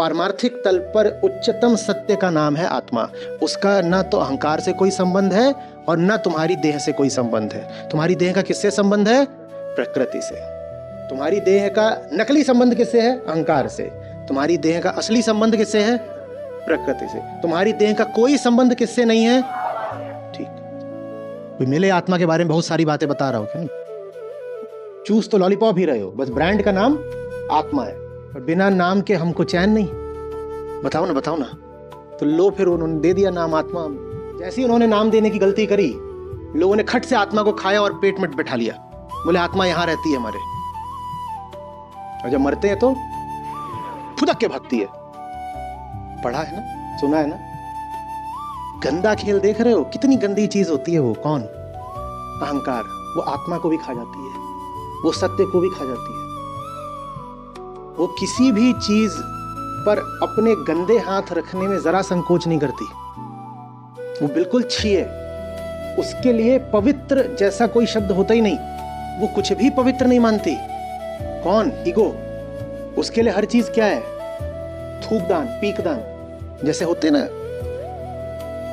पारमार्थिक तल पर उच्चतम सत्य का नाम है आत्मा। उसका न तो अहंकार से कोई संबंध है और न तुम्हारी देह से कोई संबंध है। तुम्हारी देह का किससे संबंध है? प्रकृति से। तुम्हारी देह का नकली संबंध किससे है? अहंकार से। तुम्हारी देह का असली संबंध किससे है? प्रकृति से। तुम्हारी देह का कोई संबंध किससे नहीं है? ठीक। कोई मिले आत्मा के बारे में बहुत सारी बातें बता रहा हूं क्या? चूस तो लॉलीपॉप ही रहे हो, बस ब्रांड का नाम आत्मा है, और बिना नाम के हमको चैन नहीं। बताओ ना, बताओ ना। तो लो, फिर उन्होंने दे दिया नाम आत्मा। जैसे ही उन्होंने नाम देने की गलती करी, लोगों ने खट से आत्मा को खाया और पेट में बैठा लिया। बोले आत्मा यहां रहती है हमारे, और जब मरते हैं तो फुदक के भागती है। पढ़ा है ना, सुना है ना? गंदा खेल देख रहे हो? कितनी गंदी चीज होती है वो। कौन? अहंकार। वो आत्मा को भी खा जाती है, वो सत्य को भी खा जाती है। वो किसी भी चीज पर अपने गंदे हाथ रखने में जरा संकोच नहीं करती। वो बिल्कुल छी है। उसके लिए पवित्र जैसा कोई शब्द होता ही नहीं। वो कुछ भी पवित्र नहीं मानती। कौन? ईगो। उसके लिए हर चीज क्या है? थूकदान, पीकदान। जैसे होते ना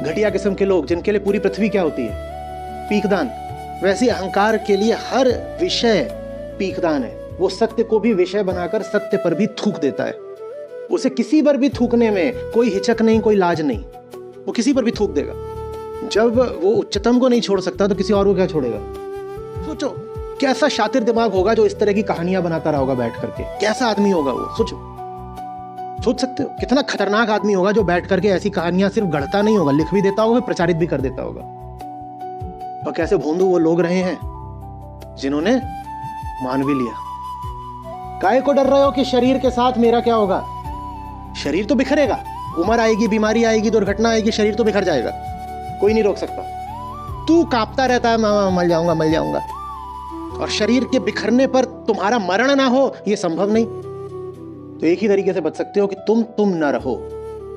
घटिया किस्म के लोग, जिनके लिए पूरी पृथ्वी क्या होती है? पीकदान। वैसे अहंकार के लिए हर विषय पीकदान है। वो सत्य को भी विषय बनाकर सत्य पर भी थूक देता है। उसे किसी पर भी थूकने में कोई हिचक नहीं, कोई लाज नहीं। वो किसी पर भी थूक देगा। जब वो उच्चतम को नहीं छोड़ सकता तो किसी और को क्या छोड़ेगा? सोचो कैसा शातिर दिमाग होगा जो इस तरह की कहानियां बनाता रहा होगा बैठ करके। कैसा आदमी होगा वो? सोचो, सोच सकते हो? कितना खतरनाक आदमी होगा जो बैठ करके ऐसी कहानियां सिर्फ गढ़ता नहीं होगा, लिख भी देता होगा, प्रचारित भी कर देता होगा। और कैसे भोंदू वो लोग रहे हैं जिन्होंने मान भी लिया। काहे को डर रहे हो कि शरीर के साथ मेरा क्या होगा? शरीर तो बिखरेगा। उम्र आएगी, बीमारी आएगी, दुर्घटना आएगी, शरीर तो बिखर जाएगा। कोई नहीं रोक सकता। तू कांपता रहता है, मैं मर जाऊंगा, मर जाऊंगा। और शरीर के बिखरने पर तुम्हारा मरण ना हो, यह संभव नहीं। तो एक ही तरीके से बच सकते हो कि तुम न रहो।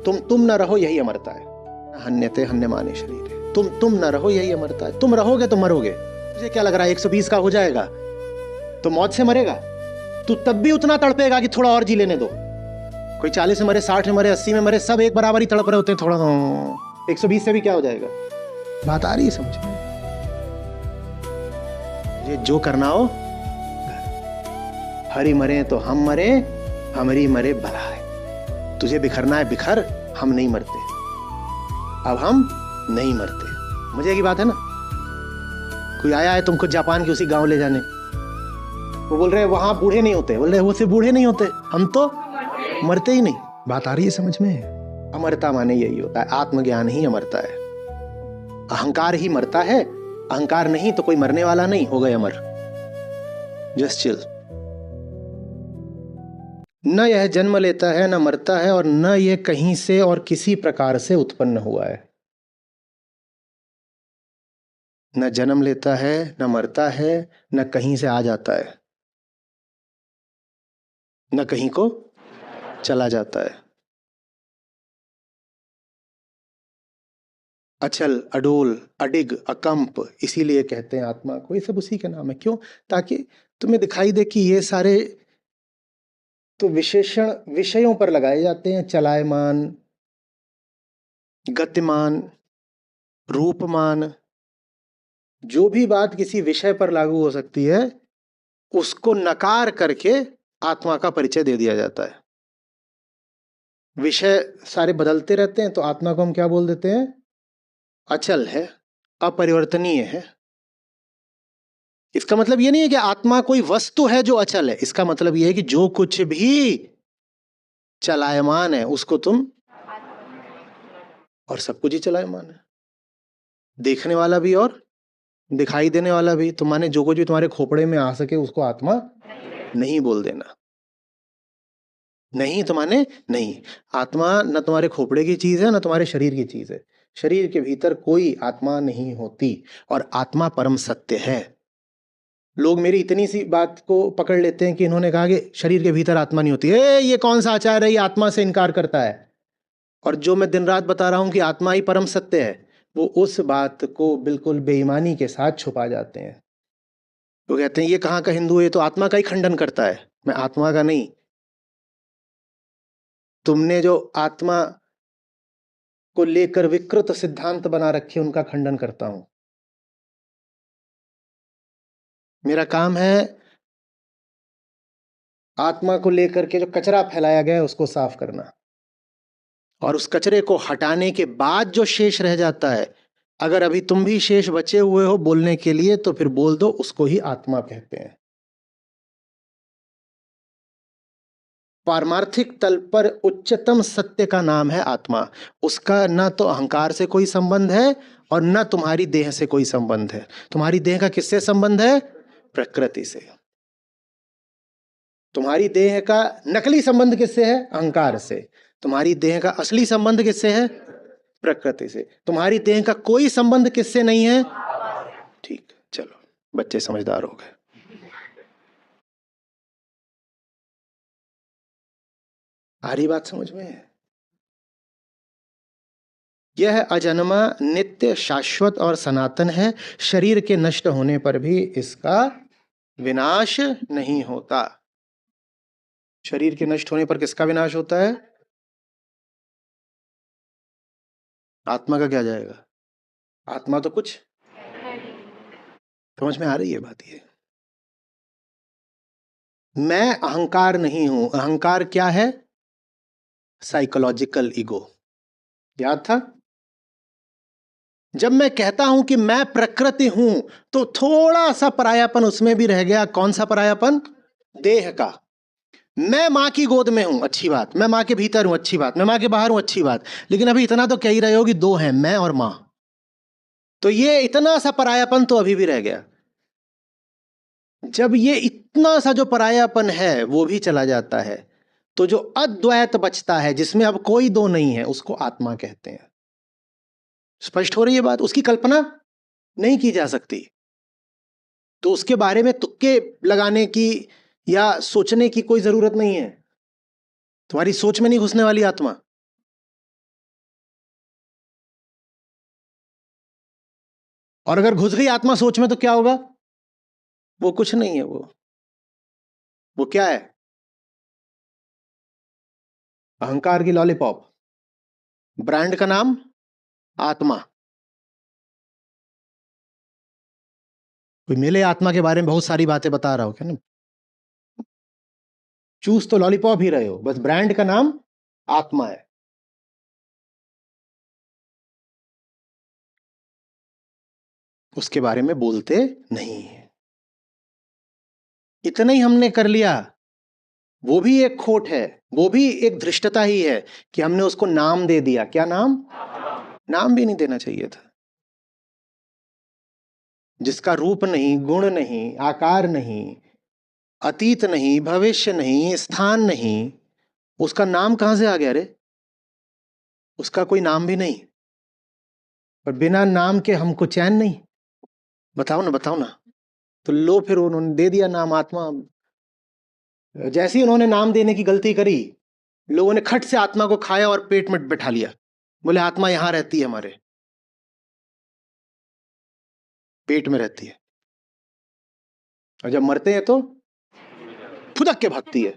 तुम न रहो, यही अमरता है। हन्यते हन्यमाने शरीर। तुम न रहो, यही अमरता है। तुम रहोगे तो मरोगे। मुझे क्या लग रहा है 120 का हो जाएगा तो मौत से मरेगा? तू तब भी उतना तड़पेगा कि थोड़ा और जी लेने दो। कोई 40 में मरे, 60 में मरे, 80 में मरे, सब एक बराबर ही तड़प रहे होते हैं। थोड़ा 120 से भी क्या हो जाएगा? बात आ रही है समझ? ये जो करना हो, हरी मरे तो हम मरे, हमारी मरे भला है। तुझे बिखरना है बिखर, हम नहीं मरते। अब हम नहीं मरते। मजे की बात है ना? कोई आया है तुमको जापान के उसी गांव ले जाने, वो बोल रहे हैं वहां बूढ़े नहीं होते। बोल रहे वो से बूढ़े नहीं होते, हम तो मरते ही नहीं। बात आ रही है समझ में? अमरता माने यही होता है। आत्मज्ञान ही अमरता है। अहंकार ही मरता है। अहंकार नहीं तो कोई मरने वाला नहीं। हो गए अमर। Just chill. न यह जन्म लेता है, न मरता है, और न यह कहीं से और किसी प्रकार से उत्पन्न हुआ है। न जन्म लेता है, न मरता है, न कहीं से आ जाता है, न कहीं को चला जाता है। अचल, अडोल, अडिग, अकंप, इसीलिए कहते हैं आत्मा को। ये सब उसी का नाम है। क्यों? ताकि तुम्हें दिखाई दे कि ये सारे तो विशेषण विषयों पर लगाए जाते हैं। चलायमान, गतिमान, रूपमान। जो भी बात किसी विषय पर लागू हो सकती है, उसको नकार करके आत्मा का परिचय दे दिया जाता है। विषय सारे बदलते रहते हैं तो आत्मा को हम क्या बोल देते हैं? अचल है, अपरिवर्तनीय है। इसका मतलब यह नहीं है कि आत्मा कोई वस्तु है जो अचल है। इसका मतलब यह है कि जो कुछ भी चलायमान है उसको तुम, और सब कुछ ही चलायमान है। देखने वाला भी और दिखाई देने वाला भी। तुम माने जो कुछ भी तुम्हारे खोपड़े में आ सके उसको आत्मा नहीं बोल देना। नहीं तो माने नहीं। आत्मा न तुम्हारे खोपड़े की चीज है, न तुम्हारे शरीर की चीज है। शरीर के भीतर कोई आत्मा नहीं होती, और आत्मा परम सत्य है। लोग मेरी इतनी सी बात को पकड़ लेते हैं कि इन्होंने कहा कि शरीर के भीतर आत्मा नहीं होती। ये कौन सा आचार्य है, ये आत्मा से इनकार करता है। और जो मैं दिन रात बता रहा हूं कि आत्मा ही परम सत्य है, वो उस बात को बिल्कुल बेईमानी के साथ छुपा जाते हैं। वो कहते हैं ये कहाँ का हिंदू है, तो आत्मा का ही खंडन करता है। मैं आत्मा का नहीं, तुमने जो आत्मा को लेकर विकृत सिद्धांत बना रखे उनका खंडन करता हूं। मेरा काम है आत्मा को लेकर के जो कचरा फैलाया गया है उसको साफ करना, और उस कचरे को हटाने के बाद जो शेष रह जाता है, अगर अभी तुम भी शेष बचे हुए हो बोलने के लिए तो फिर बोल दो, उसको ही आत्मा कहते हैं। पारमार्थिक तल पर उच्चतम सत्य का नाम है आत्मा। उसका ना तो अहंकार से कोई संबंध है और ना तुम्हारी देह से कोई संबंध है। तुम्हारी देह का किससे संबंध है? प्रकृति से। तुम्हारी देह का नकली संबंध किससे है? अहंकार से। तुम्हारी देह का असली संबंध किससे है? प्रकृति से। तुम्हारी देह का कोई संबंध किससे नहीं है? ठीक, चलो बच्चे समझदार हो गए। आ रही बात समझ में? यह अजन्मा, नित्य, शाश्वत और सनातन है। शरीर के नष्ट होने पर भी इसका विनाश नहीं होता। शरीर के नष्ट होने पर किसका विनाश होता है? आत्मा का क्या जाएगा? आत्मा तो कुछ समझ में आ रही है बात? ये मैं अहंकार नहीं हूं। अहंकार क्या है? Psychological ego. याद था? जब मैं कहता हूं कि मैं प्रकृति हूं तो थोड़ा सा परायापन उसमें भी रह गया। कौन सा परायापन? देह का। मैं मां की गोद में हूं, अच्छी बात। मैं मां के भीतर हूं, अच्छी बात। मैं मां के बाहर हूं, अच्छी बात। लेकिन अभी इतना तो कह ही रहे हो कि दो हैं, मैं और मां। तो ये इतना सा परायापन तो अभी भी रह गया। जब ये इतना सा जो परायापन है वो भी चला जाता है तो जो अद्वैत बचता है, जिसमें अब कोई दो नहीं है, उसको आत्मा कहते हैं। स्पष्ट हो रही है बात? उसकी कल्पना नहीं की जा सकती, तो उसके बारे में तुक्के लगाने की या सोचने की कोई जरूरत नहीं है। तुम्हारी सोच में नहीं घुसने वाली आत्मा। और अगर घुस गई आत्मा सोच में तो क्या होगा? वो कुछ नहीं है। वो क्या है? अहंकार की लॉलीपॉप। ब्रांड का नाम आत्मा। कोई मिले आत्मा के बारे में बहुत सारी बातें बता रहा हो क्या? ना, चूज तो लॉलीपॉप ही रहे हो, बस ब्रांड का नाम आत्मा है। उसके बारे में बोलते नहीं है। इतना ही हमने कर लिया, वो भी एक खोट है। वो भी एक धृष्टता ही है कि हमने उसको नाम दे दिया। क्या नाम? नाम भी नहीं देना चाहिए था। जिसका रूप नहीं, गुण नहीं, आकार नहीं, अतीत नहीं, भविष्य नहीं, स्थान नहीं, उसका नाम कहां से आ गया रे? उसका कोई नाम भी नहीं। पर बिना नाम के हमको चैन नहीं। बताओ ना, बताओ ना। तो लो, फिर उन्होंने दे दिया नाम आत्मा। जैसे ही उन्होंने नाम देने की गलती करी, लोगों ने खट से आत्मा को खाया और पेट में बैठा लिया। बोले आत्मा यहां रहती है, हमारे पेट में रहती है, और जब मरते हैं तो फुदक के भागती है।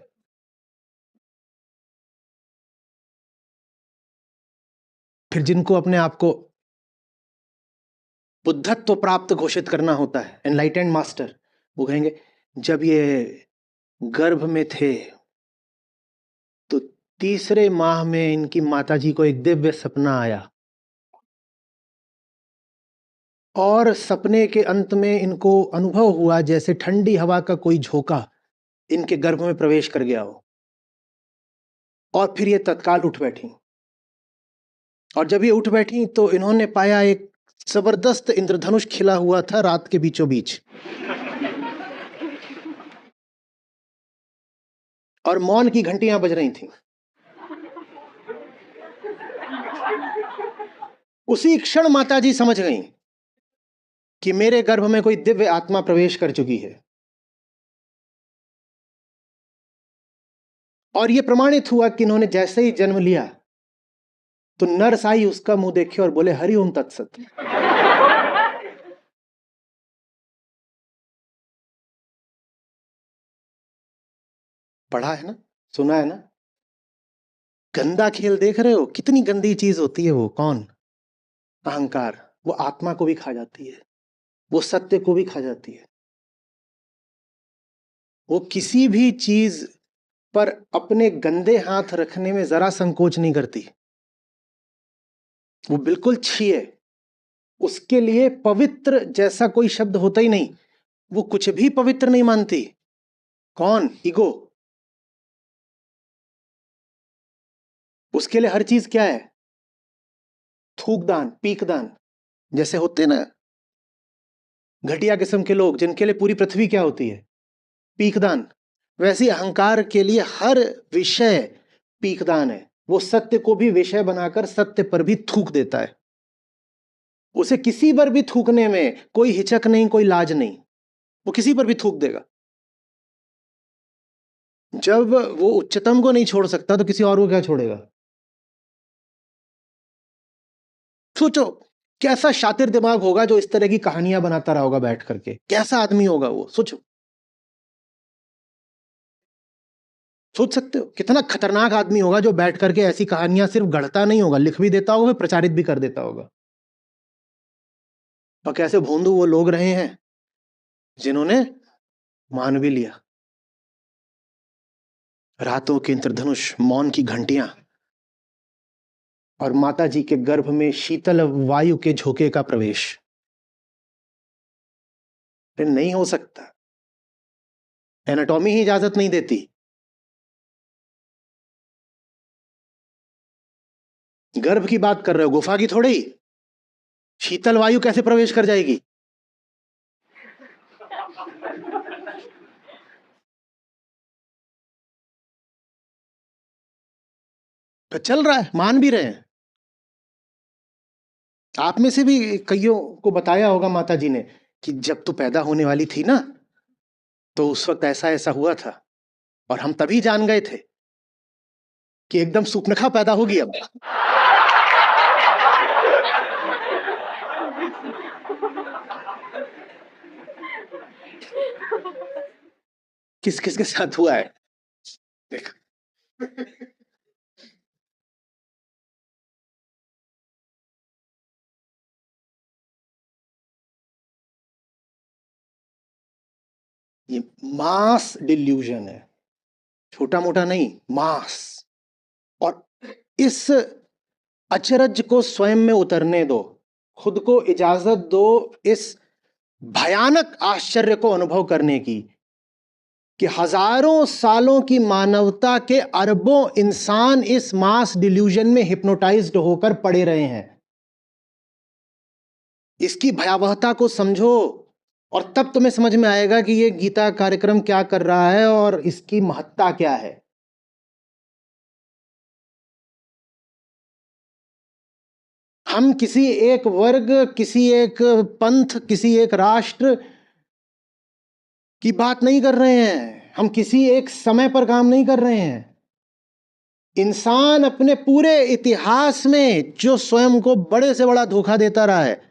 फिर जिनको अपने आप को बुद्धत्व प्राप्त घोषित करना होता है, एनलाइटेंड मास्टर, वो कहेंगे जब ये गर्भ में थे तो तीसरे माह में इनकी माताजी को एक दिव्य सपना आया, और सपने के अंत में इनको अनुभव हुआ जैसे ठंडी हवा का कोई झोंका इनके गर्भ में प्रवेश कर गया हो, और फिर ये तत्काल उठ बैठी। और जब ये उठ बैठी तो इन्होंने पाया एक जबरदस्त इंद्रधनुष खिला हुआ था रात के बीचों बीच, और मौन की घंटियां बज रही थी। उसी क्षण माताजी समझ गई कि मेरे गर्भ में कोई दिव्य आत्मा प्रवेश कर चुकी है। और यह प्रमाणित हुआ कि इन्होंने जैसे ही जन्म लिया तो नर साई उसका मुंह देखे और बोले हरि ओम तत्सत। पढ़ा है ना, सुना है ना। गंदा खेल देख रहे हो? कितनी गंदी चीज होती है वो। कौन? अहंकार। वो आत्मा को भी खा जाती है, वो सत्य को भी खा जाती है। वो किसी भी चीज पर अपने गंदे हाथ रखने में जरा संकोच नहीं करती। वो बिल्कुल छी है। उसके लिए पवित्र जैसा कोई शब्द होता ही नहीं। वो कुछ भी पवित्र नहीं मानती। कौन? ईगो। उसके लिए हर चीज क्या है? थूकदान, पीकदान। जैसे होते ना घटिया किस्म के लोग, जिनके लिए पूरी पृथ्वी क्या होती है? पीकदान। वैसे अहंकार के लिए हर विषय पीकदान है। वो सत्य को भी विषय बनाकर सत्य पर भी थूक देता है। उसे किसी पर भी थूकने में कोई हिचक नहीं, कोई लाज नहीं। वो किसी पर भी थूक देगा। जब वो उच्चतम को नहीं छोड़ सकता तो किसी और को क्या छोड़ेगा? सोचो, कैसा शातिर दिमाग होगा जो इस तरह की कहानियां बनाता रहा होगा बैठ करके। कैसा आदमी होगा वो, सोचो। सोच सकते हो कितना खतरनाक आदमी होगा जो बैठ करके ऐसी कहानियां सिर्फ गढ़ता नहीं होगा, लिख भी देता होगा, प्रचारित भी कर देता होगा। और कैसे भोंदू वो लोग रहे हैं जिन्होंने मान भी लिया। रातों के इंद्रधनुष, मौन की घंटियां और माता जी के गर्भ में शीतल वायु के झोंके का प्रवेश। नहीं हो सकता। एनाटॉमी ही इजाजत नहीं देती। गर्भ की बात कर रहे हो, गुफा की थोड़ी। शीतल वायु कैसे प्रवेश कर जाएगी? तो चल रहा है, मान भी रहे हैं। आप में से भी कईयों को बताया होगा माता जी ने कि जब तू पैदा होने वाली थी ना, तो उस वक्त ऐसा ऐसा हुआ था, और हम तभी जान गए थे कि एकदम सूपनखा पैदा होगी अब। किस किस के साथ हुआ है देख। ये मास डिल्यूजन है, छोटा मोटा नहीं, मास। और इस अचरज को स्वयं में उतरने दो, खुद को इजाजत दो इस भयानक आश्चर्य को अनुभव करने की कि हजारों सालों की मानवता के अरबों इंसान इस मास डिल्यूजन में हिप्नोटाइज्ड होकर पड़े रहे हैं। इसकी भयावहता को समझो, और तब तुम्हें समझ में आएगा कि यह गीता कार्यक्रम क्या कर रहा है और इसकी महत्ता क्या है। हम किसी एक वर्ग, किसी एक पंथ, किसी एक राष्ट्र की बात नहीं कर रहे हैं। हम किसी एक समय पर काम नहीं कर रहे हैं। इंसान अपने पूरे इतिहास में जो स्वयं को बड़े से बड़ा धोखा देता रहा है,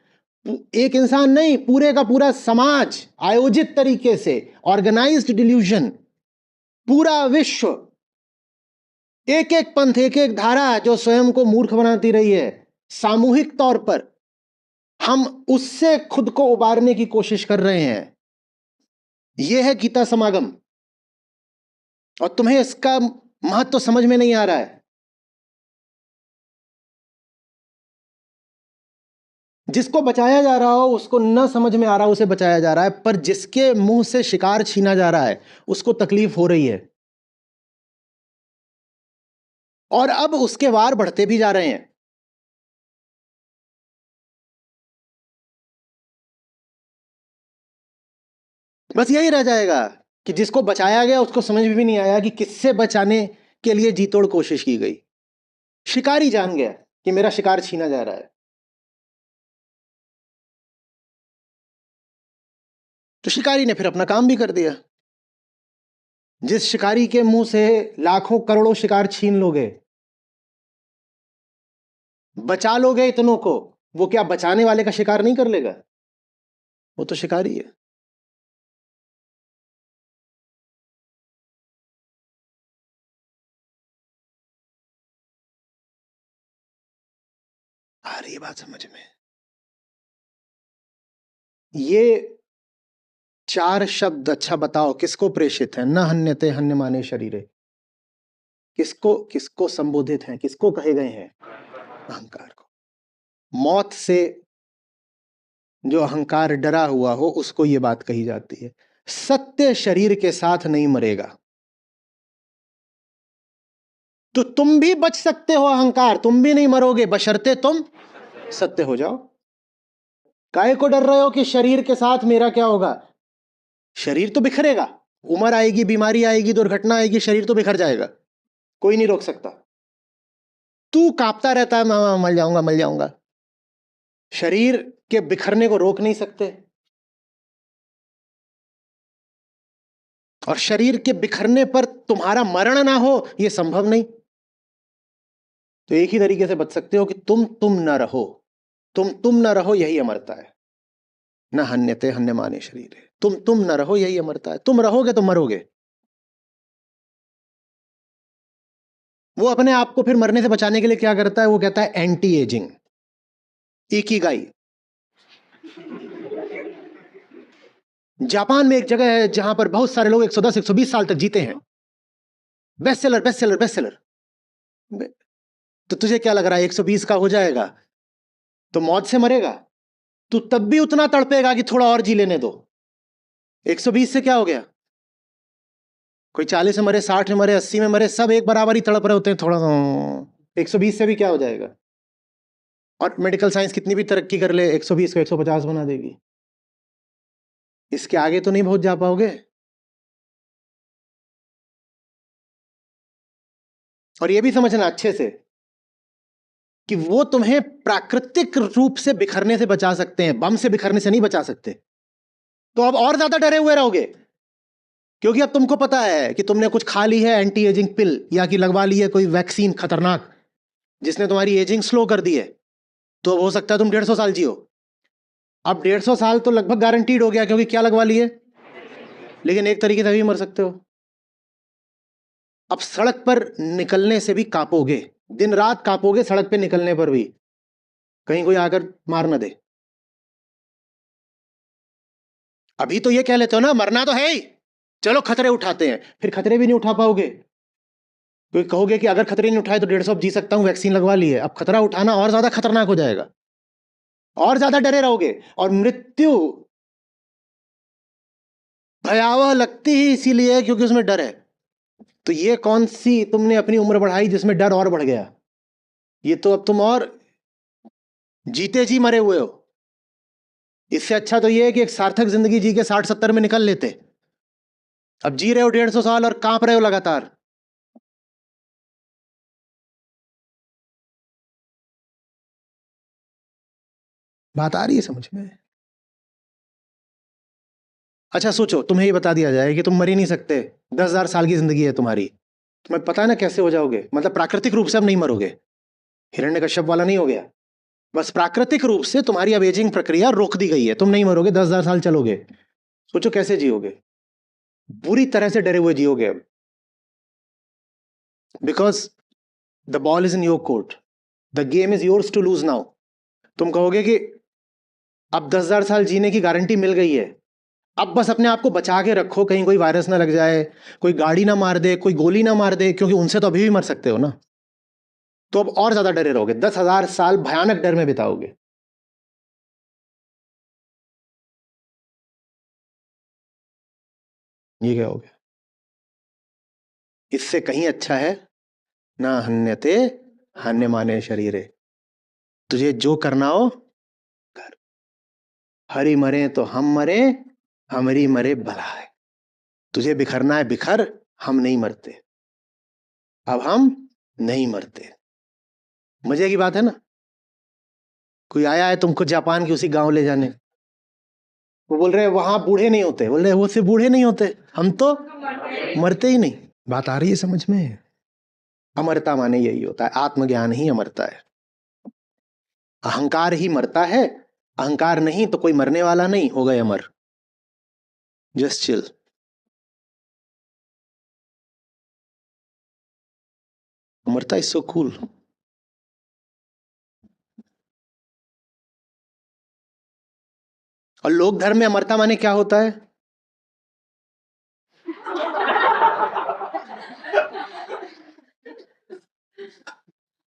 एक इंसान नहीं, पूरे का पूरा समाज आयोजित तरीके से, ऑर्गेनाइज्ड डिल्यूजन, पूरा विश्व, एक एक पंथ, एक एक धारा जो स्वयं को मूर्ख बनाती रही है सामूहिक तौर पर, हम उससे खुद को उबारने की कोशिश कर रहे हैं। यह है गीता समागम, और तुम्हें इसका महत्व तो समझ में नहीं आ रहा है। जिसको बचाया जा रहा हो उसको न समझ में आ रहा, उसे बचाया जा रहा है, पर जिसके मुंह से शिकार छीना जा रहा है उसको तकलीफ हो रही है, और अब उसके वार बढ़ते भी जा रहे हैं। बस यही रह जाएगा कि जिसको बचाया गया उसको समझ में भी नहीं आया कि किससे बचाने के लिए जी तोड़ कोशिश की गई। शिकारी जान गया कि मेरा शिकार छीना जा रहा है, तो शिकारी ने फिर अपना काम भी कर दिया। जिस शिकारी के मुंह से लाखों करोड़ों शिकार छीन लोगे, बचा लोगे इतनों को, वो क्या बचाने वाले का शिकार नहीं कर लेगा? वो तो शिकारी है। आ रही है बात समझ में? ये 4 शब्द अच्छा बताओ किसको प्रेषित है? न हन्यते हन्यमाने शरीरे, किसको किसको संबोधित है, किसको कहे गए हैं? अहंकार को। मौत से जो अहंकार डरा हुआ हो उसको ये बात कही जाती है। सत्य शरीर के साथ नहीं मरेगा। तो तुम भी बच सकते हो अहंकार, तुम भी नहीं मरोगे बशर्ते तुम सत्य हो जाओ। काहे को डर रहे हो कि शरीर के साथ मेरा क्या होगा? शरीर तो बिखरेगा, उम्र आएगी, बीमारी आएगी, दुर्घटना आएगी, शरीर तो बिखर जाएगा, कोई नहीं रोक सकता। तू कांपता रहता है, मैं मर जाऊंगा मर जाऊंगा। शरीर के बिखरने को रोक नहीं सकते, और शरीर के बिखरने पर तुम्हारा मरण ना हो यह संभव नहीं। तो एक ही तरीके से बच सकते हो कि तुम न रहो, तुम न रहो, यही अमरता है। न हन्यते हन्यमाने शरीर है, तुम न रहो, यही अमरता है। तुम रहोगे तो मरोगे। वो अपने आप को फिर मरने से बचाने के लिए क्या करता है? वो कहता है एंटी एजिंग, इकिगाई। जापान में एक जगह है जहां पर बहुत सारे लोग 110 120 साल तक जीते हैं। Best seller best seller best seller. तो तुझे क्या लग रहा है 120 का हो जाएगा तो मौत से मरेगा? तू तब भी उतना तड़पेगा कि थोड़ा और जी लेने दो। 120 से क्या हो गया? कोई 40 में मरे, 60 में मरे, 80 में मरे, सब एक बराबर ही तड़प रहे होते हैं थोड़ा। 120 से भी क्या हो जाएगा? और मेडिकल साइंस कितनी भी तरक्की कर ले, 120 को 150 बना देगी। इसके आगे तो नहीं पहुंच जा पाओगे। और ये भी समझना अच्छे से कि वो तुम्हें प्राकृतिक रूप से बिखरने से बचा सकते हैं, बम से बिखरने से नहीं बचा सकते। तो अब और ज्यादा डरे हुए रहोगे, क्योंकि अब तुमको पता है कि तुमने कुछ खा ली है एंटी एजिंग पिल, या कि लगवा ली है कोई वैक्सीन खतरनाक जिसने तुम्हारी एजिंग स्लो कर दी है। तो हो सकता है तुम 150 साल जियो। अब 150 साल तो लगभग गारंटीड हो गया, क्योंकि क्या लगवा लिए। लेकिन एक तरीके से अभी मर सकते हो। अब सड़क पर निकलने से भी कांपोगे, दिन रात कांपोगे सड़क पे निकलने पर भी, कहीं कोई आकर मार ना दे। अभी तो ये कह लेते हो ना मरना तो है ही, चलो खतरे उठाते हैं, फिर खतरे भी नहीं उठा पाओगे। क्योंकि कहोगे कि अगर खतरे नहीं उठाए तो 150 जी सकता हूं, वैक्सीन लगवा ली है। अब खतरा उठाना और ज्यादा खतरनाक हो जाएगा, और ज्यादा डरे रहोगे। और मृत्यु भयावह लगती ही इसीलिए क्योंकि उसमें डर है। तो ये कौन सी तुमने अपनी उम्र बढ़ाई जिसमें डर और बढ़ गया? ये तो अब तुम और जीते जी मरे हुए हो। इससे अच्छा तो ये है कि एक सार्थक जिंदगी जी के 60 70 में निकल लेते। अब जी रहे हो 150 साल और कांप रहे हो लगातार। बात आ रही है समझ में? अच्छा सोचो, तुम्हें ये बता दिया जाए कि तुम मर ही नहीं सकते, 10,000 साल की जिंदगी है तुम्हारी, तुम्हें पता है ना कैसे हो जाओगे? मतलब प्राकृतिक रूप से अब नहीं मरोगे, हिरण्यकश्यप वाला नहीं हो गया। बस प्राकृतिक रूप से तुम्हारी अब एजिंग प्रक्रिया रोक दी गई है, तुम नहीं मरोगे, 10,000 साल चलोगे। सोचो कैसे जियोगे? बुरी तरह से डरे हुए जियोगे अब, because the ball is in your court, the game is yours to lose now. तुम कहोगे कि अब 10,000 साल जीने की गारंटी मिल गई है, अब बस अपने आप को बचा के रखो, कहीं कोई वायरस ना लग जाए, कोई गाड़ी ना मार दे, कोई गोली ना मार दे, क्योंकि उनसे तो अभी भी मर सकते हो ना। तो अब और ज्यादा डरे रहोगे, 10,000 साल भयानक डर में बिताओगे। ये क्या हो गया? इससे कहीं अच्छा है ना हन्यते हन्य माने शरीरे, तुझे जो करना हो कर। हरि मरे तो हम मरे, हमरी मरे भला है। तुझे बिखरना है बिखर, हम नहीं मरते, अब हम नहीं मरते। मजे की बात है ना। कोई आया है तुमको जापान की उसी गांव ले जाने, वो बोल रहे हैं वहां बूढ़े नहीं होते, बोल रहे वो से बूढ़े नहीं होते, हम तो मरते ही नहीं। बात आ रही है समझ में? अमरता माने यही होता है, आत्मज्ञान ही अमरता है। अहंकार ही मरता है, अहंकार नहीं तो कोई मरने वाला नहीं, हो गए अमर। Just chill. अमरता इज सो कूल। और लोक धर्म में अमरता माने क्या होता है?